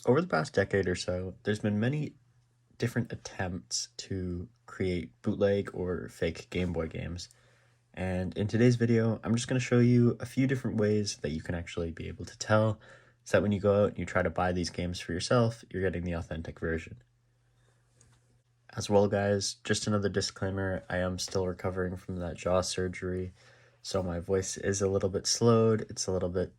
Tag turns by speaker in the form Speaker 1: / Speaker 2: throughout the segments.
Speaker 1: Over the past decade or so, there's been many different attempts to create bootleg or fake Game Boy games. And in today's video, I'm just going to show you a few different ways that you can actually be able to tell so that when you go out and you try to buy these games for yourself, you're getting the authentic version. As well, guys, just another disclaimer, I am still recovering from that jaw surgery, so my voice is a little bit slowed, it's a little bit,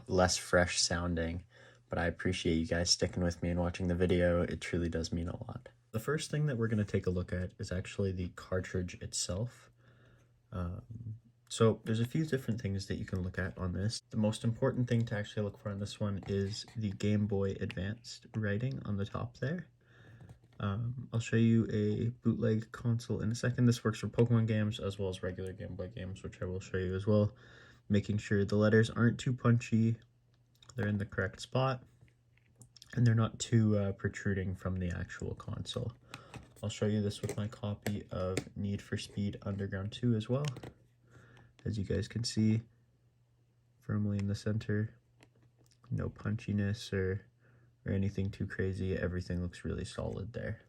Speaker 1: less fresh sounding, but I appreciate you guys sticking with me and watching the video. It truly does mean a lot. The first thing that we're going to take a look at is actually the cartridge itself. So there's a few different things that you can look at on this. The most important thing to actually look for on this one is the Game Boy Advanced writing on the top there. I'll show you a bootleg console in a second. This works for Pokemon games as well as regular Game Boy games, which I will show you as well. Making sure the letters aren't too punchy, they're in the correct spot, and they're not too protruding from the actual console. I'll show you this with my copy of Need for Speed Underground 2 as well. As you guys can see, firmly in the center, no punchiness or anything too crazy. Everything looks really solid there.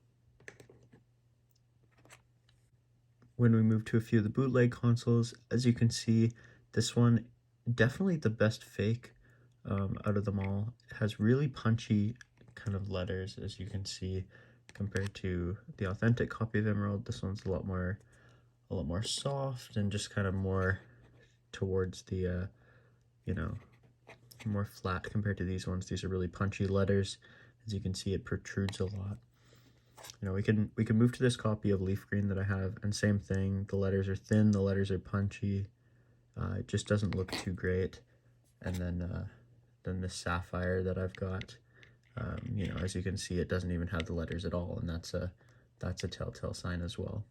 Speaker 1: When we move to a few of the bootleg consoles, as you can see, this one, definitely the best fake out of them all. It has really punchy kind of letters, as you can see, compared to the authentic copy of Emerald. This one's a lot more soft and just kind of more towards the, more flat compared to these ones. These are really punchy letters. As you can see, it protrudes a lot. We can move to this copy of Leaf Green that I have, and same thing. The letters are thin, the letters are punchy. It just doesn't look too great. And then the Sapphire that I've got, as you can see, it doesn't even have the letters at all, and that's a telltale sign as well.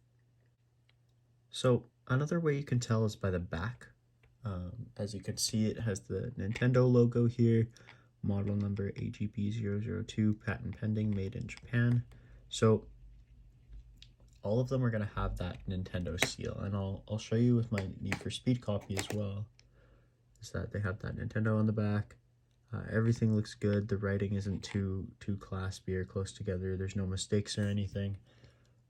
Speaker 1: So another way you can tell is by the back. As you can see, it has the Nintendo logo here, model number AGB002, patent pending, made in Japan. So all of them are going to have that Nintendo seal, and I'll show you with my Need for Speed copy as well, is that they have that Nintendo on the back. Everything looks good. The writing isn't too claspy or close together. There's no mistakes or anything.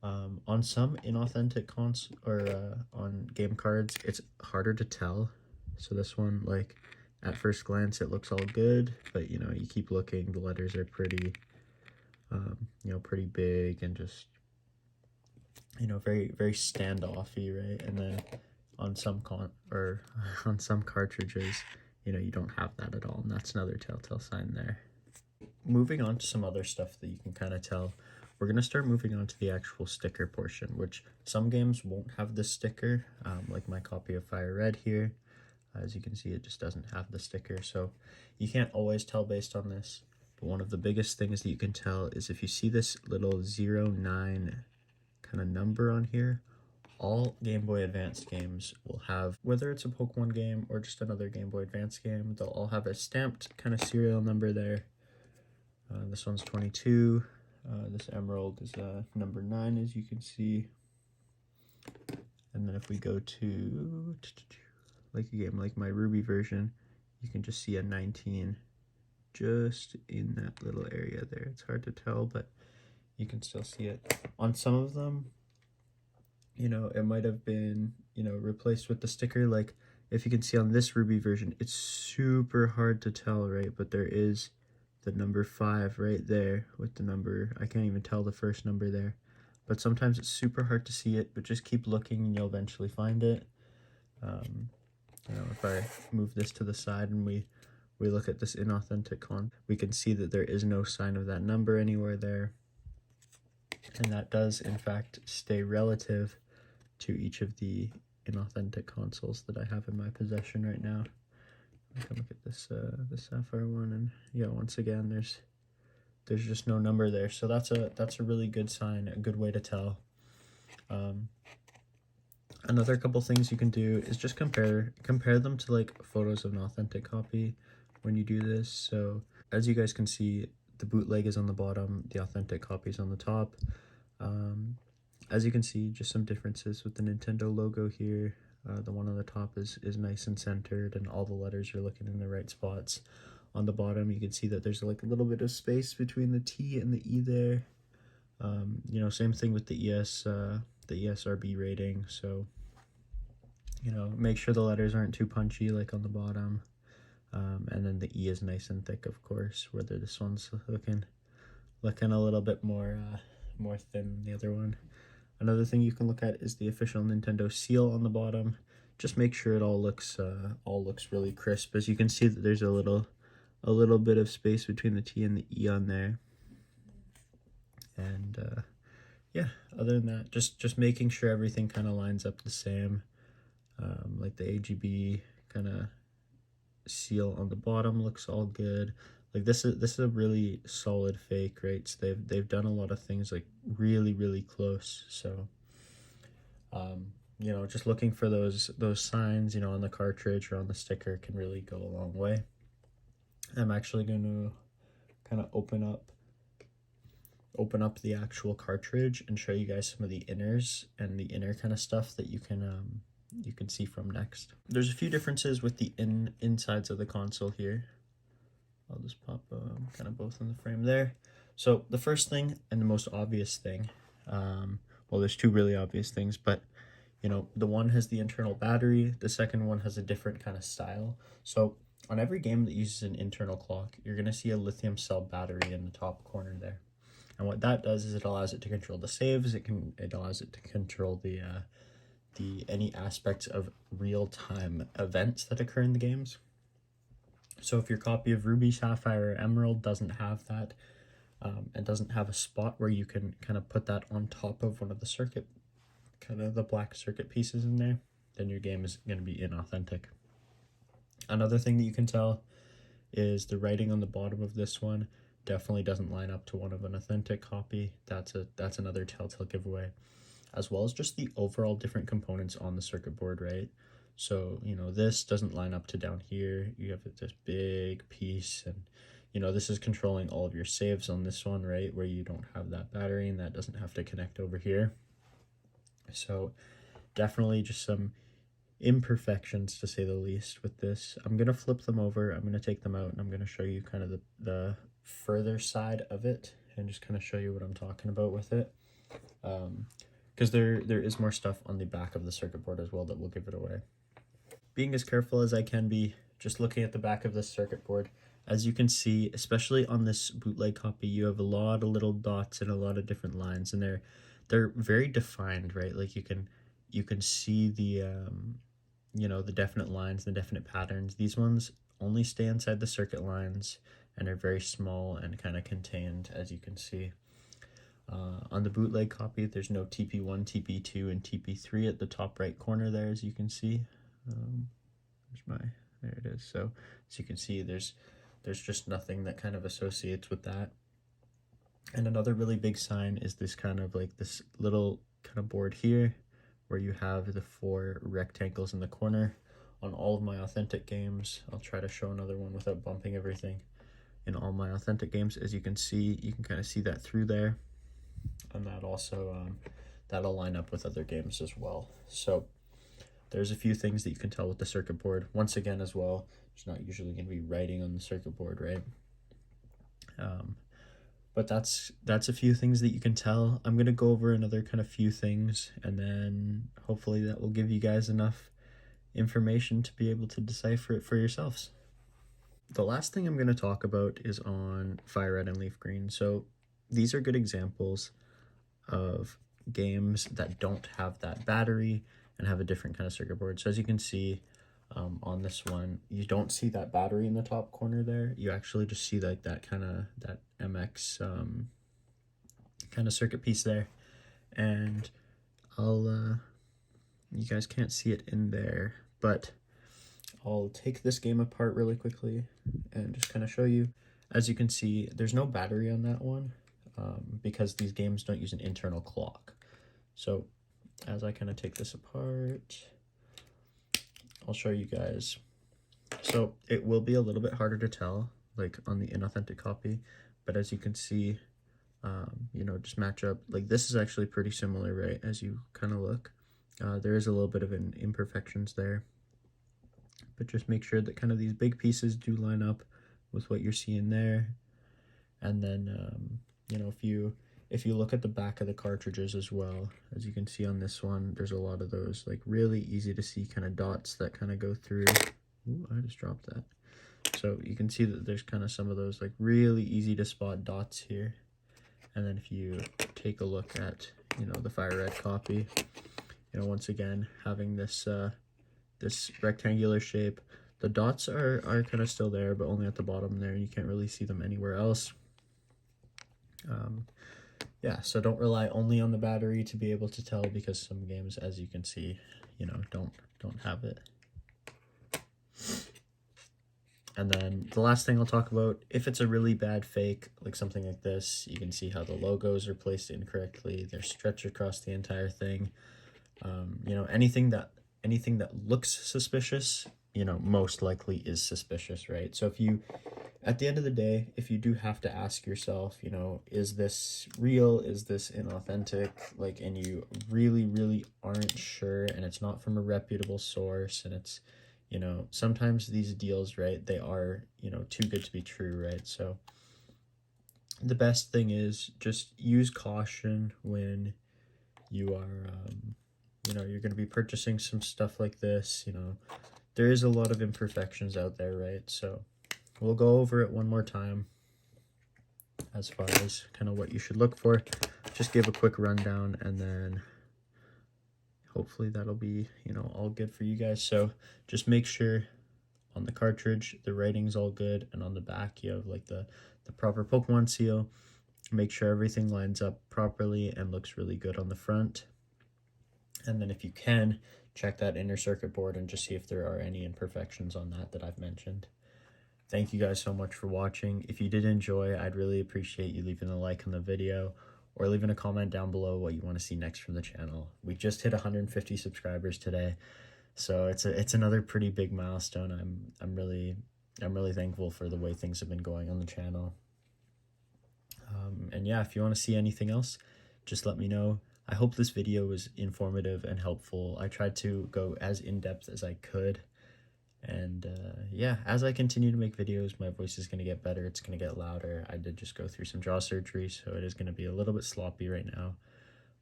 Speaker 1: On some inauthentic cons or on game cards, it's harder to tell. So this one, like, at first glance, it looks all good, but you keep looking, the letters are pretty, pretty big and just, very, very standoffy, right? And then on some on some cartridges, you don't have that at all, and that's another telltale sign there. Moving on to some other stuff that you can kind of tell, we're going to start moving on to the actual sticker portion, which some games won't have the sticker, like my copy of Fire Red here. As you can see, it just doesn't have the sticker, so you can't always tell based on this. But one of the biggest things that you can tell is if you see this little 09 kind of number on here, all Game Boy Advance games will have, whether it's a Pokemon game or just another Game Boy Advance game, they'll all have a stamped kind of serial number there. This one's 22. This Emerald is number 9, as you can see. And then if we go to like a game like my Ruby version, you can just see a 19 just in that little area there. It's hard to tell, but you can still see it. On some of them, it might have been, replaced with the sticker. Like, if you can see on this Ruby version, it's super hard to tell, right? But there is the number 5 right there with the number. I can't even tell the first number there. But sometimes it's super hard to see it, but just keep looking and you'll eventually find it. If I move this to the side and we look at this inauthentic we can see that there is no sign of that number anywhere there. And that does, in fact, stay relative to each of the inauthentic consoles that I have in my possession right now. I can look at this the Sapphire one, and yeah, once again, there's just no number there. So that's a really good sign, a good way to tell. Another couple things you can do is just compare them to like photos of an authentic copy when you do this. So as you guys can see, the bootleg is on the bottom, the authentic copy is on the top. As you can see, just some differences with the Nintendo logo here. The one on the top is nice and centered, and all the letters are looking in the right spots. on the bottom, you can see that there's like a little bit of space between the T and the E there. You know, same thing with the ESRB rating. So, you know, make sure the letters aren't too punchy like on the bottom. And then the E is nice and thick, of course, whether this one's looking a little bit more thin than the other one. Another thing you can look at is the official Nintendo seal on the bottom. Just make sure it all looks really crisp. As you can see that there's a little bit of space between the T and the E on there. And yeah, other than that, just making sure everything kind of lines up the same. Like the AGB kind of seal on the bottom looks all good. Like this is a really solid fake, right? So they've done a lot of things like really close. So you know, just looking for those signs, you know, on the cartridge or on the sticker can really go a long way. I'm actually going to kind of open up the actual cartridge and show you guys some of the inners and the inner kind of stuff that you can see from next. There's a few differences with the insides of the console here. I'll just pop kind of both in the frame there. So the first thing and the most obvious thing, well, there's two really obvious things, but you know, the one has the internal battery, the second one has a different kind of style. So on every game that uses an internal clock, you're going to see a lithium cell battery in the top corner there. And what that does is it allows it to control the saves, it allows it to control the any aspects of real-time events that occur in the games. So if your copy of Ruby, Sapphire, or Emerald doesn't have that, and doesn't have a spot where you can kind of put that on top of one of the circuit, kind of the black circuit pieces in there, then your game is going to be inauthentic. Another thing that you can tell is the writing on the bottom of this one definitely doesn't line up to one of an authentic copy. That's another telltale giveaway, as well as just the overall different components on the circuit board, right? So, you know, this doesn't line up to down here. You have this big piece, and, you know, this is controlling all of your saves on this one, right? Where you don't have that battery and that doesn't have to connect over here. So definitely just some imperfections, to say the least, with this. I'm going to flip them over. I'm going to take them out, and I'm going to show you kind of the further side of it and just kind of show you what I'm talking about with it. Because there is more stuff on the back of the circuit board as well that will give it away. Being as careful as I can be, just looking at the back of this circuit board, as you can see, especially on this bootleg copy, you have a lot of little dots and a lot of different lines, and they're very defined, right? Like you can see the you know, the definite lines, the definite patterns. These ones only stay inside the circuit lines and are very small and kind of contained, as you can see. On the bootleg copy, there's no TP1, TP2, and TP3 at the top right corner there, as you can see. There it is. So as you can see, there's just nothing that kind of associates with that. And another really big sign is this kind of like this little kind of board here, where you have the 4 rectangles in the corner. On all of my authentic games, I'll try to show another one without bumping everything. In all my authentic games, as you can see, you can kind of see that through there. And that also, that'll line up with other games as well. So there's a few things that you can tell with the circuit board. Once again as well, there's not usually going to be writing on the circuit board, right? But that's a few things that you can tell. I'm going to go over another kind of few things, and then hopefully that will give you guys enough information to be able to decipher it for yourselves. The last thing I'm going to talk about is on Fire Red and Leaf Green. So these are good examples of games that don't have that battery and have a different kind of circuit board. So as you can see, on this one, you don't see that battery in the top corner there. You actually just see like that MX kind of circuit piece there. And you guys can't see it in there, but I'll take this game apart really quickly and just kind of show you. As you can see, there's no battery on that one, because these games don't use an internal clock. So as I kind of take this apart, I'll show you guys. So it will be a little bit harder to tell, like on the inauthentic copy, but as you can see, you know, just match up. Like this is actually pretty similar, right? As you kind of look, there is a little bit of an imperfections there, but just make sure that kind of these big pieces do line up with what you're seeing there. And then, you know, if you look at the back of the cartridges as well, as you can see on this one, there's a lot of those like really easy to see kind of dots that kind of go through. Ooh, I just dropped that. So you can see that there's kind of some of those like really easy to spot dots here. And then if you take a look at, you know, the fire red copy, you know, once again, having this this rectangular shape, the dots are kind of still there, but only at the bottom there. You can't really see them anywhere else. Yeah, so don't rely only on the battery to be able to tell, because some games, as you can see, you know, don't have it. And then the last thing I'll talk about, if it's a really bad fake, like something like this, you can see how the logos are placed incorrectly. They're stretched across the entire thing. You know, anything that looks suspicious, you know, most likely is suspicious, right? So if you, at the end of the day, if you do have to ask yourself, you know, is this real? Is this inauthentic? Like, and you really aren't sure, and it's not from a reputable source, and it's, you know, sometimes these deals, right, they are, you know, too good to be true, right? So the best thing is just use caution when you are, you know, you're going to be purchasing some stuff like this. You know, there is a lot of imperfections out there, right? So we'll go over it one more time as far as kind of what you should look for. Just give a quick rundown, and then hopefully that'll be, you know, all good for you guys. So just make sure on the cartridge the writing's all good, and on the back you have like the proper Pokemon seal. Make sure everything lines up properly and looks really good on the front. And then if you can, check that inner circuit board and just see if there are any imperfections on that I've mentioned. Thank you guys so much for watching. If you did enjoy, I'd really appreciate you leaving a like on the video, or leaving a comment down below what you want to see next from the channel. We just hit 150 subscribers today, so it's another pretty big milestone. I'm really thankful for the way things have been going on the channel. And yeah, if you want to see anything else, just let me know. I hope this video was informative and helpful. I tried to go as in-depth as I could. And yeah, as I continue to make videos, my voice is going to get better. It's going to get louder. I did just go through some jaw surgery, so it is going to be a little bit sloppy right now.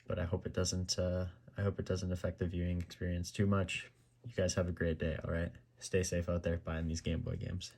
Speaker 1: But I hope it doesn't affect the viewing experience too much. You guys have a great day, all right? Stay safe out there buying these Game Boy games.